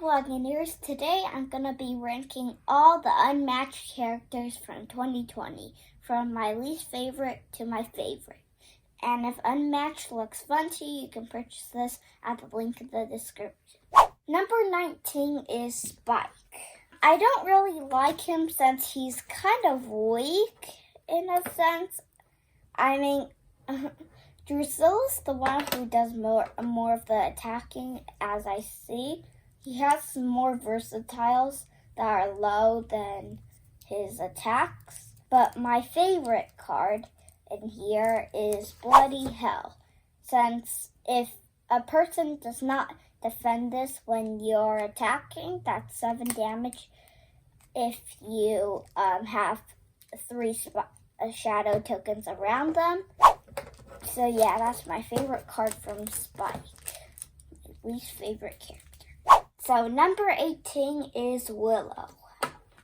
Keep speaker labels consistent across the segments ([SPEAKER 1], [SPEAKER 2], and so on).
[SPEAKER 1] Vlogineers, today I'm going to be ranking all the Unmatched characters from 2020, from my least favorite to my favorite. And if Unmatched looks fun to you, you can purchase this at the link in the description. Number 19 is Spike. I don't really like him since he's kind of weak in a sense. I mean, Drusilla's the one who does more of the attacking, as I see. He has some more versatiles that are low than his attacks. But my favorite card in here is Bloody Hell, since if a person does not defend this when you're attacking, that's 7 damage if you have 3 shadow tokens around them. So yeah, that's my favorite card from Spike. My least favorite character. So number 18 is Willow.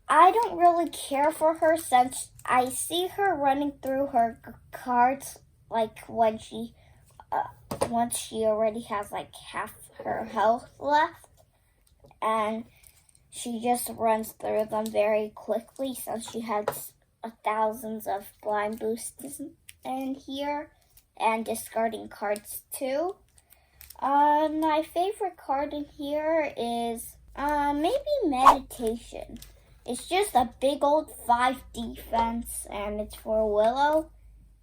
[SPEAKER 1] I don't really care for her since I see her running through her cards like when she, once she already has like half her health left. And she just runs through them very quickly since she has thousands of blind boosts in here. And discarding cards too. My favorite card in here is maybe Meditation. It's just a big old 5 defense, and it's for Willow.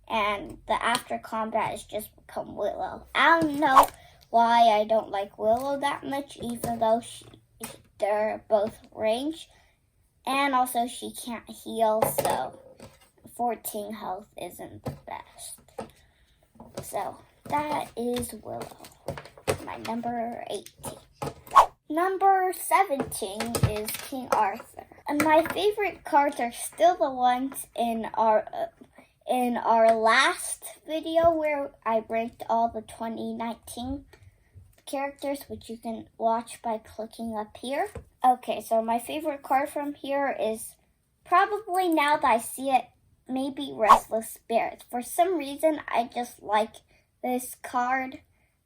[SPEAKER 1] And the after combat is just become Willow. I don't know why I don't like Willow that much, even though they're both ranged. And also she can't heal, so 14 health isn't the best. So that is Willow, my number 18. Number 17 is King Arthur. And my favorite cards are still the ones in our last video where I ranked all the 2019 characters, which you can watch by clicking up here. Okay, so my favorite card from here is probably, now that I see it, maybe Restless Spirits. For some reason, I just like this card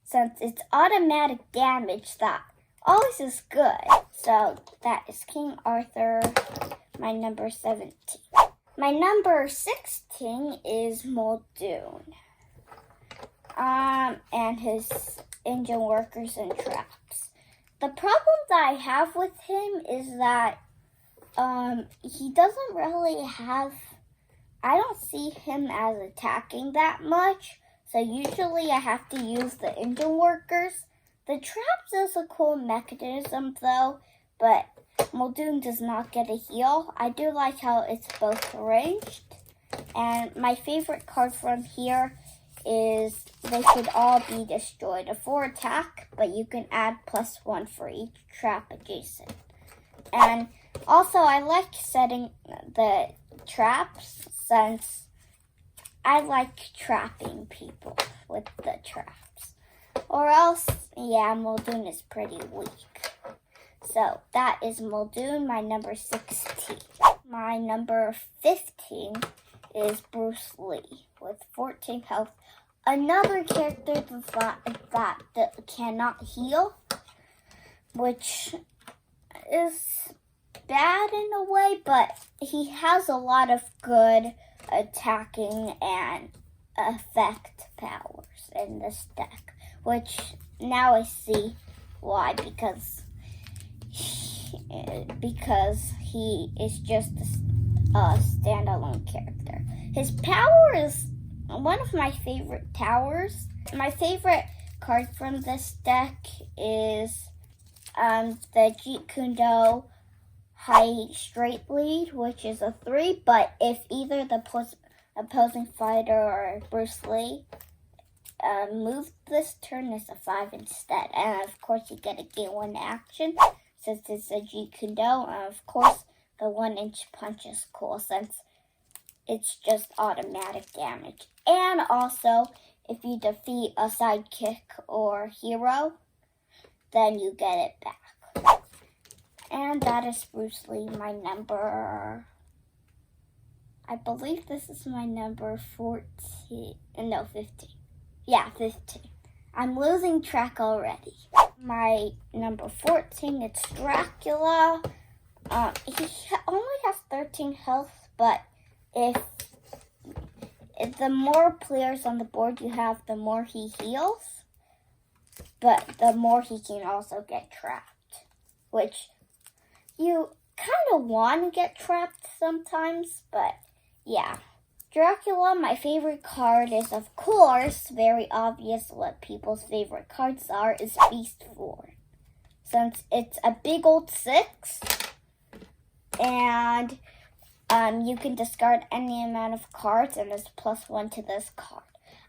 [SPEAKER 1] since it's automatic damage that always is good. So that is King Arthur, my number 17. My number 16 is Muldoon. And his engine workers and traps. The problem that I have with him is that he doesn't really have, I don't see him as attacking that much, so usually I have to use the engine workers. The traps is a cool mechanism though, but Muldoon does not get a heal. I do like how it's both ranged, and my favorite card from here is they should all be destroyed. A 4 attack, but you can add +1 for each trap adjacent. And also I like setting the traps since I like trapping people with the traps. Or else, yeah, Muldoon is pretty weak. So that is Muldoon, my number 16. My number 15 is Bruce Lee with 14 health. Another character that cannot heal, which is bad in a way, but he has a lot of good attacking and effect powers in this deck, which now I see why, because he is just a standalone character. His power is one of my favorite towers. My favorite card from this deck is the Jeet Kune Do High Straight Lead, which is a 3, but if either the opposing fighter or Bruce Lee move this turn, it's a 5 instead. And of course you get a gain 1 action since it's a Jeet Kune Do, and of course the 1-inch punch is cool since it's just automatic damage. And also, if you defeat a sidekick or hero, then you get it back. And that is Bruce Lee, my number, I believe this is my number 14, no, 15. Yeah, 15. I'm losing track already. My number 14, it's Dracula. He only has 13 health, but if the more players on the board you have, the more he heals. But the more he can also get trapped, which you kind of want to get trapped sometimes, but yeah. Dracula, my favorite card is, of course, very obvious what people's favorite cards are, is Beast Form. Since it's a big old 6, and you can discard any amount of cards, and there's +1 to this card.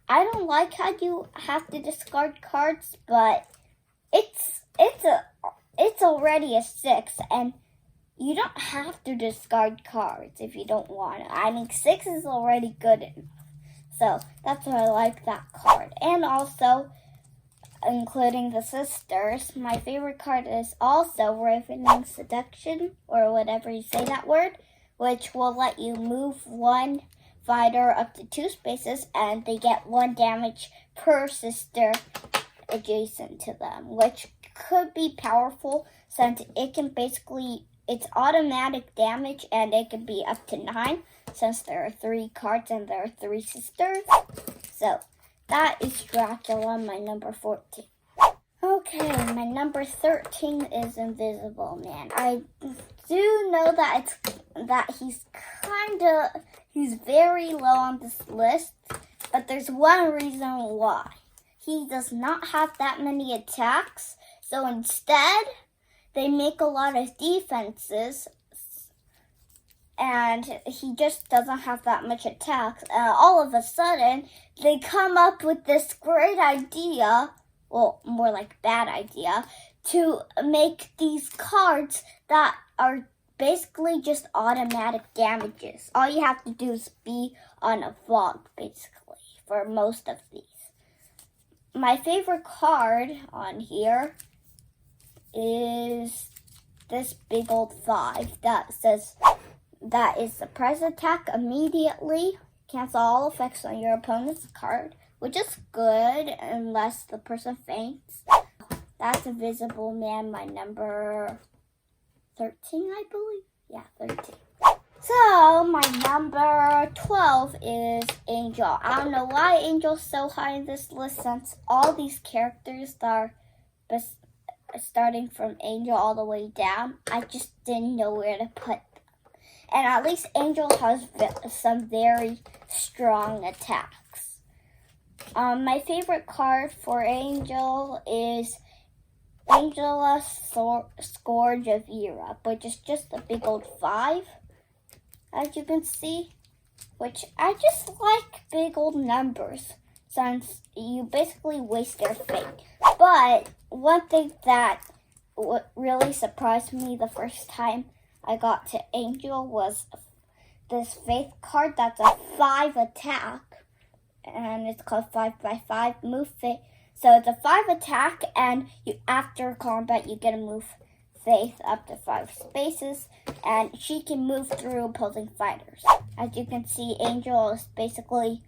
[SPEAKER 1] I don't like how you have to discard cards, but it's already a 6, and you don't have to discard cards if you don't want to. I mean, 6 is already good enough. So that's why I like that card. And also, including the sisters, my favorite card is also Ravening Seduction, or whatever you say that word, which will let you move one fighter up to 2 spaces, and they get 1 damage per sister adjacent to them, which could be powerful since it can basically, it's automatic damage, and it can be up to 9 since there are 3 cards and there are 3 sisters. So that is Dracula, my number 14. Okay, my number 13 is Invisible Man. I do know that he's very low on this list, but there's one reason why. He does not have that many attacks, so instead, they make a lot of defenses, and he just doesn't have that much attacks. And all of a sudden, they come up with this great idea, well, more like bad idea, to make these cards that are basically just automatic damages. All you have to do is be on a fog, basically, for most of these. My favorite card on here is this big old 5 that says that is surprise attack immediately, cancel all effects on your opponent's card, which is good unless the person faints. That's Invisible Man, my number 13, I believe. Yeah, 13. So, my number 12 is Angel. I don't know why Angel's so high in this list since all these characters that are starting from Angel all the way down, I just didn't know where to put them. And at least Angel has some very strong attacks. My favorite card for Angel is Angela Scourge of Europe, which is just a big old 5, as you can see. Which I just like big old numbers, since you basically waste their fate. But one thing that really surprised me the first time I got to Angel was this Faith card that's a 5 attack, and it's called 5x5 move Faith. So it's a 5 attack, and after combat you get to move Faith up to 5 spaces, and she can move through opposing fighters. As you can see, Angel is basically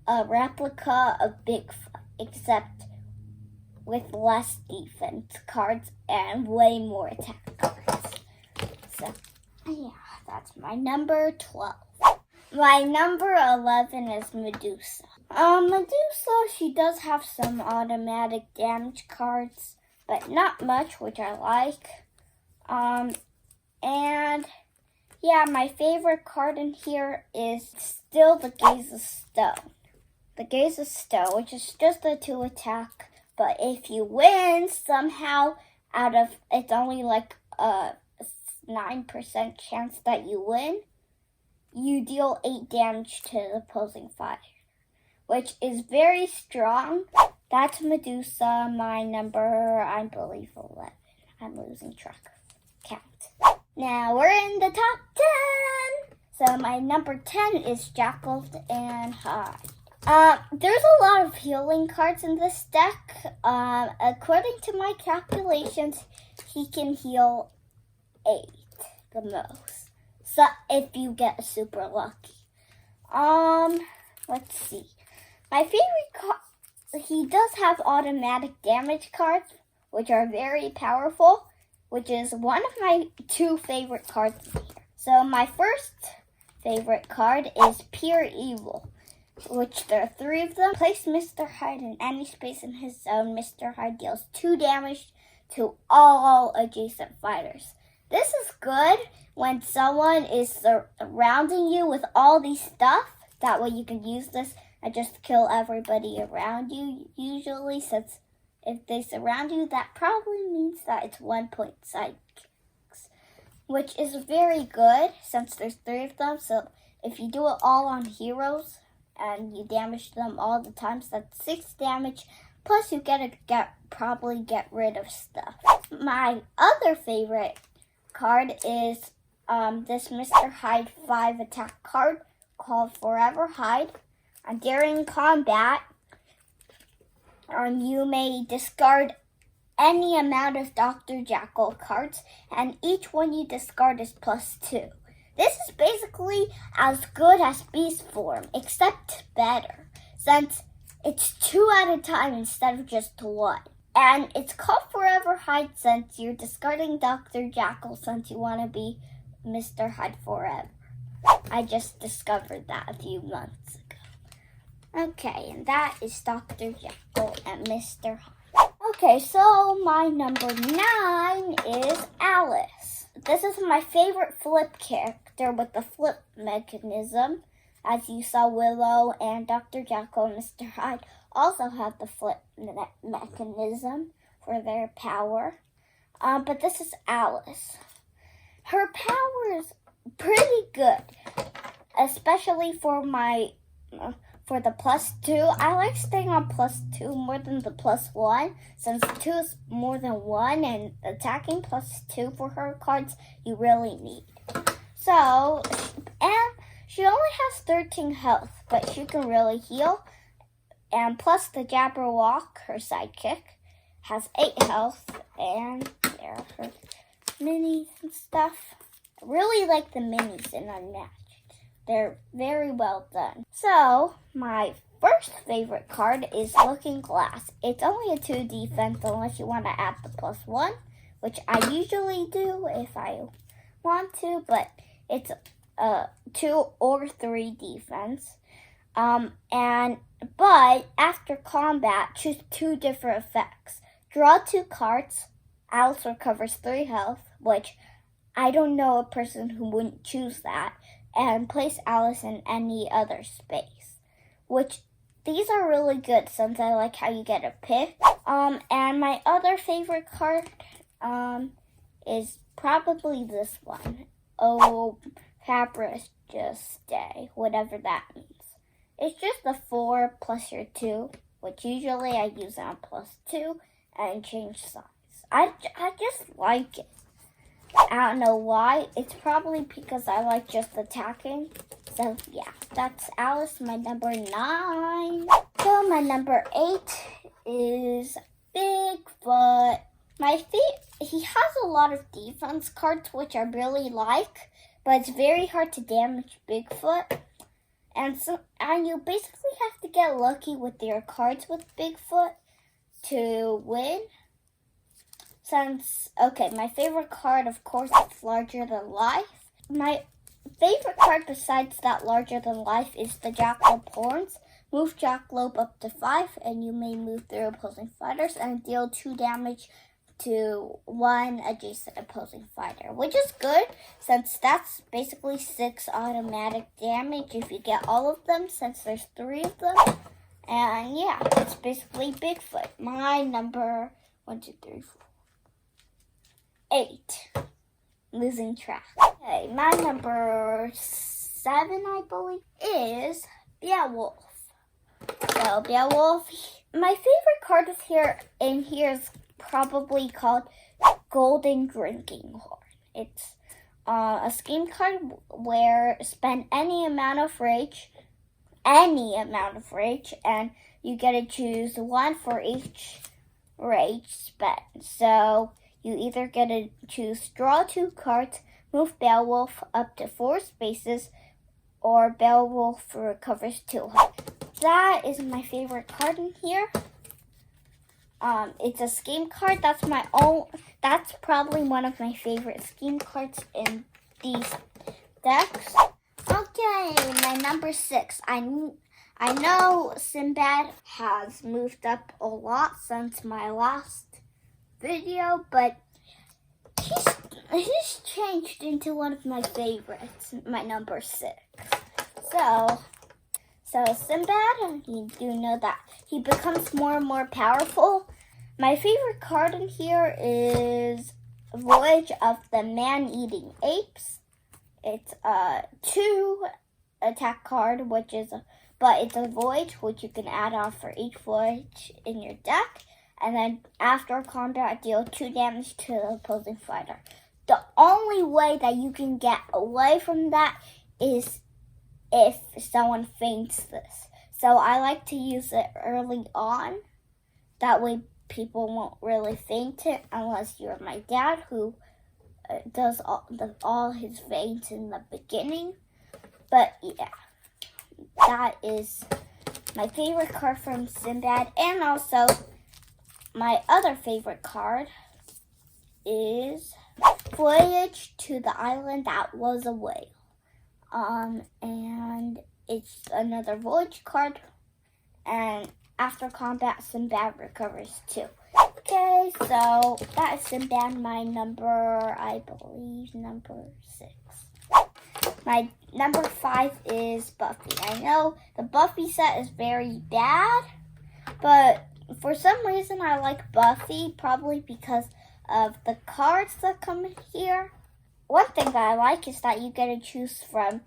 [SPEAKER 1] a replica of Bigfoot, except with less defense cards and way more attack cards. So, yeah, that's my number 12. My number 11 is Medusa. Medusa, she does have some automatic damage cards, but not much, which I like. And yeah, my favorite card in here is still the Gaze of Stone. The Gaze of Stone, which is just a 2 attack, but if you win somehow it's only like a 9% chance that you win, you deal 8 damage to the opposing fighter, which is very strong. That's Medusa, my number, I believe, 11. I'm losing track of count. Now we're in the top 10. So my number 10 is Jackal and Hyde. There's a lot of healing cards in this deck. According to my calculations, he can heal 8 the most. So if you get super lucky. Let's see. My favorite card. he does have automatic damage cards, which are very powerful, which is one of my 2 favorite cards here. So my first favorite card is Pure Evil, which there are 3 of them. Place Mr. Hyde in any space in his zone. Mr. Hyde deals 2 damage to all adjacent fighters. This is good when someone is surrounding you with all these stuff. That way you can use this and just kill everybody around you, usually, since if they surround you, that probably means that it's 1-point sidekicks, which is very good since there's 3 of them. So if you do it all on heroes and you damage them all the times, that's 6 damage. Plus, you probably get rid of stuff. My other favorite card is this Mr. Hyde 5 attack card called Forever Hyde. During combat, you may discard any amount of Dr. Jackal cards, and each one you discard is +2. This is basically as good as Beast Form, except better, since it's 2 at a time instead of just 1. And it's called Forever Hyde since you're discarding Dr. Jackal since you want to be Mr. Hyde forever. I just discovered that a few months ago. Okay, and that is Dr. Jackal and Mr. Hyde. Okay, so my number 9 is Alice. This is my favorite flip character with the flip mechanism. As you saw, Willow and Dr. Jackal and Mr. Hyde also have the flip mechanism for their power. But this is Alice. Her power is pretty good, especially for the +2. I like staying on +2 more than the +1, since 2 is more than 1, and attacking +2 for her cards you really need. So, and she only has 13 health, but she can really heal. And plus the Jabberwock, her sidekick, has 8 health, and there are her minis and stuff. I really like the minis in Unmatched. They're very well done. So, my first favorite card is Looking Glass. It's only a 2 defense unless you want to add the +1, which I usually do if I want to, but it's 2 or 3 defense. But after combat, choose 2 different effects. Draw 2 cards. Alice recovers 3 health, which I don't know a person who wouldn't choose that. And place Alice in any other space, which these are really good since I like how you get a pick. And my other favorite card is probably this one. Oh, Fabris Just Stay, whatever that means. It's just the 4 plus your 2, which usually I use on +2 and change size. I just like it. I don't know why. It's probably because I like just attacking. So yeah, that's Alice, my number 9. So my number 8 is Bigfoot. He has a lot of defense cards, which I really like, but it's very hard to damage Bigfoot. And you basically have to get lucky with your cards with Bigfoot to win. My favorite card, of course, is Larger Than Life. My favorite card besides that Larger Than Life is the Jackalope Horns. Move Jackalope up to 5, and you may move through opposing fighters and deal 2 damage to 1 adjacent opposing fighter, which is good since that's basically 6 automatic damage if you get all of them, since there's 3 of them. And yeah, it's basically Bigfoot. My number 8. Losing track. Okay, my number 7, I believe, is Beowulf. So Beowulf, my favorite card in here is probably called Golden Drinking Horn. It's a scheme card where spend any amount of rage, and you get to choose 1 for each rage spent. So you either get to choose draw 2 cards, move Beowulf up to 4 spaces, or Beowulf recovers 2 health. that is my favorite card in here. It's a scheme card. That's my own. That's probably one of my favorite scheme cards in these decks. Okay, my number 6. I know Sinbad has moved up a lot since my last video, but he's changed into one of my favorites, my number 6. So Sinbad, you do know that he becomes more and more powerful. My favorite card in here is Voyage of the Man-Eating Apes. It's a 2 attack card, but it's a voyage, which you can add on for each voyage in your deck. And then after combat, deal 2 damage to the opposing fighter. The only way that you can get away from that is if someone faints this. So I like to use it early on. That way people won't really faint it unless you're my dad, who does all his feints in the beginning. But yeah, that is my favorite card from Sinbad. And also my other favorite card is Voyage to the Island That Was a Whale. And it's another voyage card, and after combat, Sinbad recovers too. Okay, so that is Sinbad, my number 6. My number 5 is Buffy. I know the Buffy set is very bad, but for some reason I like Buffy, probably because of the cards that come in here. One thing that I like is that you get to choose from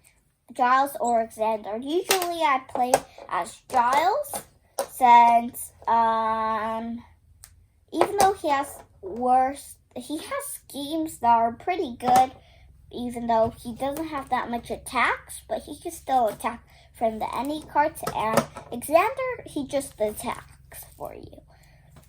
[SPEAKER 1] Giles or Xander. Usually I play as Giles, since even though he has schemes that are pretty good, even though he doesn't have that much attacks, but he can still attack from the any cards, and Xander, he just attacks for you.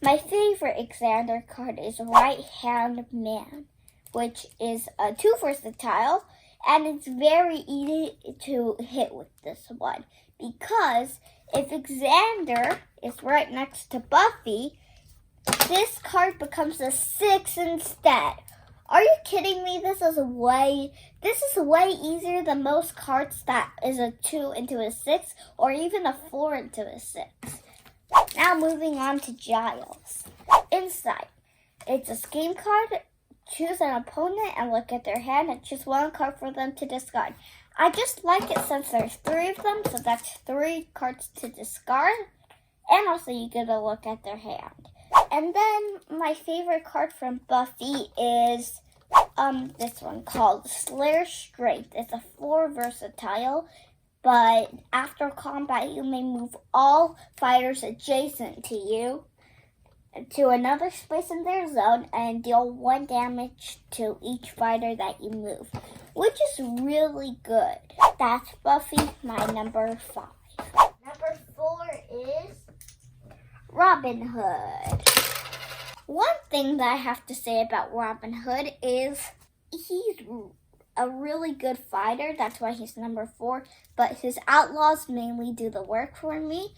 [SPEAKER 1] My favorite Xander card is Right Hand Man, which is a 2 versatile, and it's very easy to hit with this one, because if Xander is right next to Buffy, this card becomes a 6 instead. Are you kidding me? This is way easier than most cards that is a 2 into a 6, or even a 4 into a 6. Now moving on to Giles. Inside, it's a scheme card. Choose an opponent and look at their hand and choose one card for them to discard. I just like it since there's 3 of them, so that's 3 cards to discard. And also you get a look at their hand. And then my favorite card from Buffy is this one called Slayer Strength. It's a 4 versatile, but after combat you may move all fighters adjacent to you to another space in their zone and deal 1 damage to each fighter that you move, which is really good. That's Buffy, my number 5. Number 4 is Robin Hood. One thing that I have to say about Robin Hood is he's a really good fighter. That's why he's number 4, but his outlaws mainly do the work for me.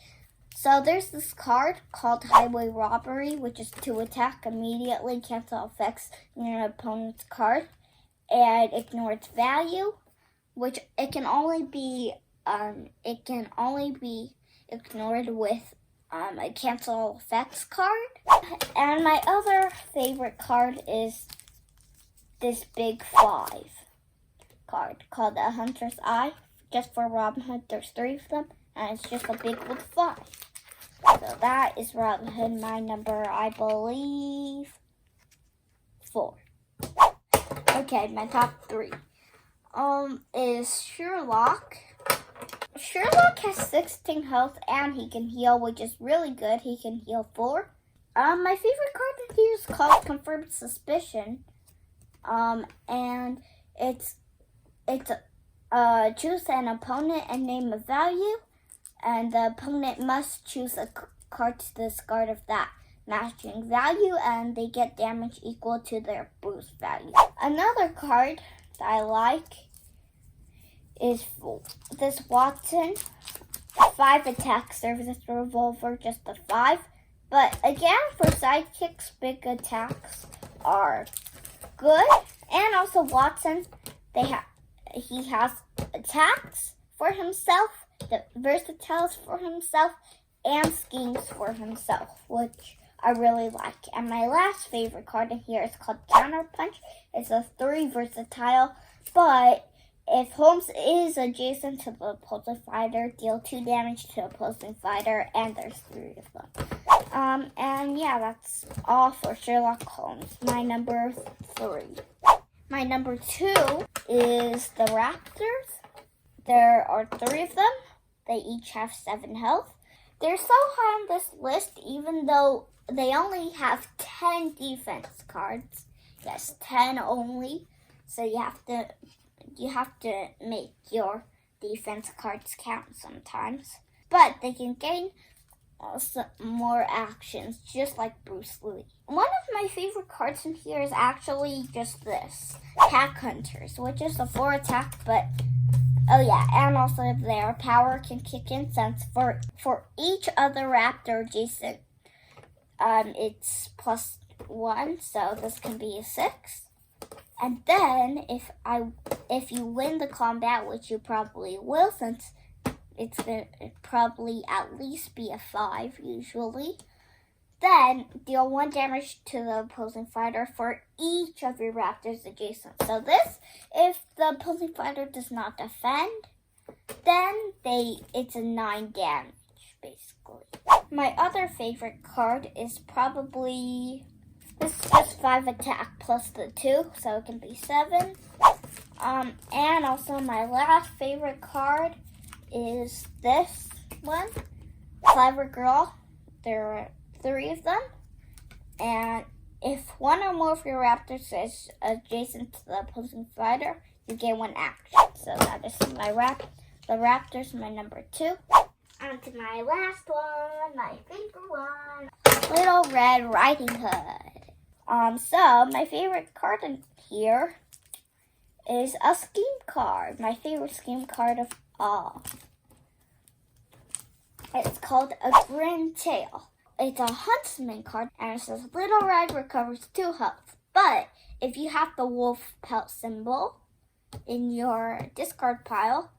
[SPEAKER 1] So there's this card called Highway Robbery, which is 2 attack, immediately cancel effects in your opponent's card, and ignore its value, which it can only be ignored with a cancel effects card. And my other favorite card is this big 5 card called the Hunter's Eye. Just for Robin Hood, there's 3 of them, and it's just a big with 5. So that is Robin Hood, my number, I believe, 4. Okay, my top 3 is Sherlock. Sherlock has 16 health and he can heal, which is really good. He can heal 4. My favorite card in here is called Confirmed Suspicion. And it's choose an opponent and name a value, and the opponent must choose a card to discard of that matching value, and they get damage equal to their boost value. Another card that I like is this Watson. 5 attacks with a revolver, just the 5. But again, for sidekicks, big attacks are good. And also Watson, he has attacks for himself, the versatiles for himself, and schemes for himself, which I really like. And my last favorite card in here is called Counterpunch. It's a 3 versatile, but if Holmes is adjacent to the opposing fighter, deal 2 damage to the opposing fighter, and there's 3 of them. And yeah, that's all for Sherlock Holmes. My number 3. My number 2 is the Raptors. There are 3 of them. They each have 7 health. They're so high on this list, even though they only have 10 defense cards. Yes, 10 only. So you have to make your defense cards count sometimes. But they can gain also more actions, just like Bruce Lee. One of my favorite cards in here is actually just this, Pack Hunters, which is a 4 attack, but oh yeah, and also their power can kick in since for each other raptor adjacent, it's +1, so this can be a 6. And then if you win the combat, which you probably will, since it's going to probably at least be a 5 usually, then deal 1 damage to the opposing fighter for each of your raptors adjacent. So this, if the opposing fighter does not defend, then it's a 9 damage, basically. My other favorite card is probably, this is just 5 attack plus the 2, so it can be 7. And also my last favorite card is this one, Clever Girl. There are 3 of them, and if 1 or more of your raptors is adjacent to the opposing fighter, you gain 1 action. So that is the Raptors, my number 2. On to my last one, my favorite one, Little Red Riding Hood. So my favorite card in here is a scheme card, my favorite scheme card of all. It's called a Grin Tail. It's a huntsman card, and it says Little Red recovers 2 health. But if you have the wolf pelt symbol in your discard pile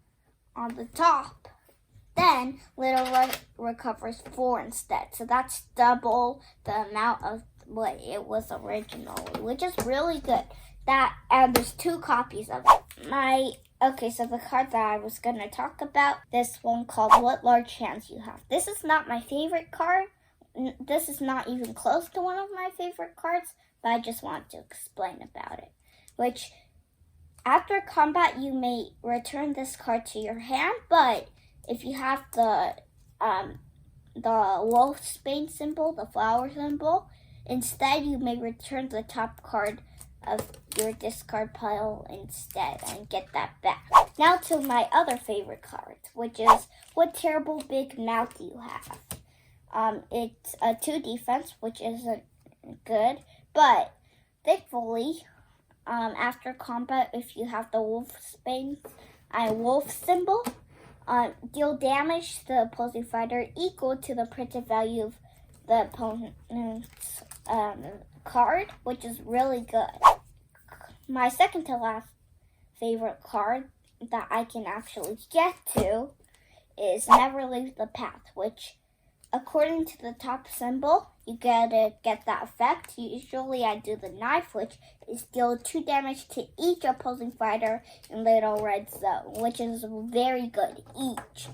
[SPEAKER 1] on the top, then Little Red recovers 4 instead. So that's double the amount of what it was originally, which is really good. And there's 2 copies of it. Okay, so the card that I was going to talk about, this one called What Large Hands You Have. This is not my favorite card. This is not even close to one of my favorite cards, but I just want to explain about it. Which, after combat, you may return this card to your hand, but if you have the wolfsbane symbol, the flower symbol, instead you may return the top card of your discard pile instead and get that back. Now to my other favorite card, which is What Terrible Big Mouth You Have. It's a 2 defense, which isn't good, but thankfully, after combat, if you have the wolfsbane wolf symbol, deal damage to the opposing fighter equal to the printed value of the opponent's card, which is really good. My second to last favorite card that I can actually get to is Never Leave the Path, which, according to the top symbol, you gotta get that effect. Usually I do the knife, which is deal 2 damage to each opposing fighter in Little Red Zone, which is very good each.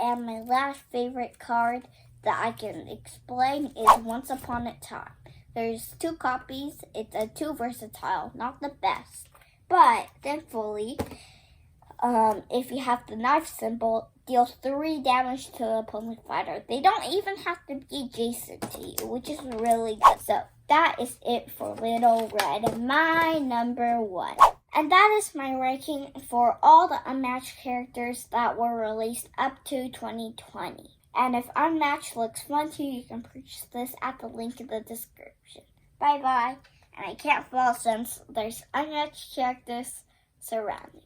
[SPEAKER 1] And my last favorite card that I can explain is Once Upon a Time. There's 2 copies. It's a 2 versatile, not the best. But thankfully, if you have the knife symbol, deal 3 damage to the opposing fighter. They don't even have to be adjacent to you, which is really good. So that is it for Little Red, my number 1. And that is my ranking for all the Unmatched characters that were released up to 2020. And if Unmatched looks fun to you, you can purchase this at the link in the description. Bye-bye. And I can't fall since there's Unmatched characters surrounding.